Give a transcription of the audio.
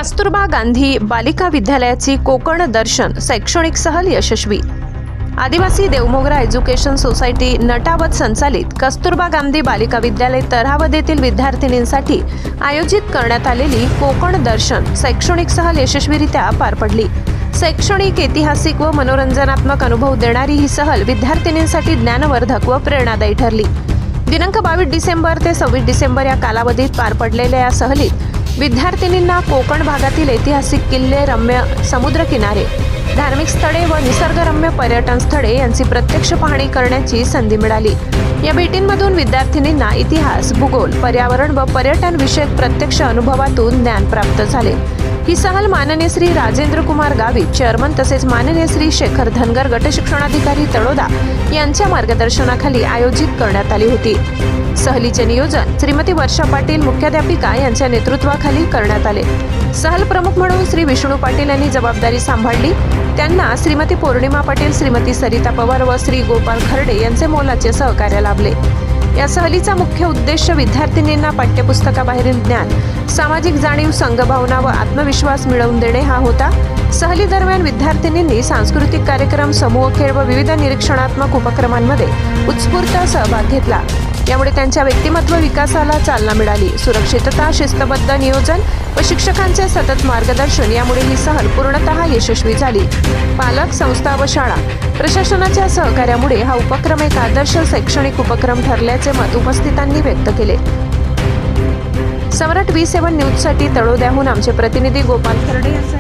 कस्तुरबा गांधी बालिका विद्यालयाची कोकण दर्शन शैक्षणिक सहल यशस्वी। आदिवासी देवमोगरा एज्युकेशन सोसायटी नटावत संचालित कस्तुरबा गांधी बालिका विद्यालय तरावद येथील विद्यार्थिनींसाठी आयोजित करण्यात आलेली कोकण दर्शन शैक्षणिक सहल यशस्वीरित्या पार पडली। शैक्षणिक, ऐतिहासिक व मनोरंजनात्मक अनुभव देणारी ही सहल विद्यार्थिनींसाठी ज्ञानवर्धक व प्रेरणादायी ठरली। दिनांक 22 डिसेंबर ते 26 डिसेंबर या कालावधीत पार पडलेल्या या सहलीत विद्यार्थिनींना कोकण भागातील ऐतिहासिक किल्ले, रम्य समुद्रकिनारे, धार्मिक स्थळे व निसर्गरम्य पर्यटन स्थळे यांची प्रत्यक्ष पाहणी करण्याची संधी मिळाली। या भेटींमधून विद्यार्थिनींना इतिहास, भूगोल, पर्यावरण व पर्यटन विषयक प्रत्यक्ष अनुभवातून ज्ञान प्राप्त झाले। ही सहल माननीय श्री राजेंद्र कुमार गावित चेअरमन तसेच माननीय श्री शेखर धनगर गटशिक्षणाधिकारी तळोदा यांच्या मार्गदर्शनाखाली आयोजित करण्यात आली होती। सहलीचे नियोजन श्रीमती वर्षा पाटील मुख्याध्यापिका यांच्या नेतृत्वाखाली करण्यात आले। सहल प्रमुख म्हणून श्री विष्णू पाटील यांनी जबाबदारी सांभाळली। त्यांना श्रीमती पौर्णिमा पाटील, श्रीमती सरिता पवार व श्री गोपाल खर्डे यांचे मोलाचे सहकार्य लाभले। या सहलीचा मुख्य उद्देश विद्यार्थिनींना पाठ्यपुस्तकाबाहेरील ज्ञान, सामाजिक जाणीव, संघभावना व आत्मविश्वास मिळवून देणे हा होता। सहली दरम्यान विद्यार्थिनींनी सांस्कृतिक कार्यक्रम, समूह खेळ व विविध निरीक्षणात्मक उपक्रमांमध्ये उत्स्फूर्त सहभाग घेतला। यामुळे त्यांच्या व्यक्तिमत्व विकासाला चालना मिळाली। सुरक्षितता, शिस्तबद्ध नियोजन व शिक्षकांचे सतत मार्गदर्शन यामुळे ही सहल पूर्णतः यशस्वी झाली। पालक, संस्था व शाळा प्रशासनाच्या सहकार्यामुळे हा उपक्रम एक आदर्श शैक्षणिक उपक्रम ठरल्याचे मत उपस्थितांनी व्यक्त केले। सम्राट V7 न्यूजसाठी तळोद्याहून आमचे प्रतिनिधी गोपाल खर्डे यांचा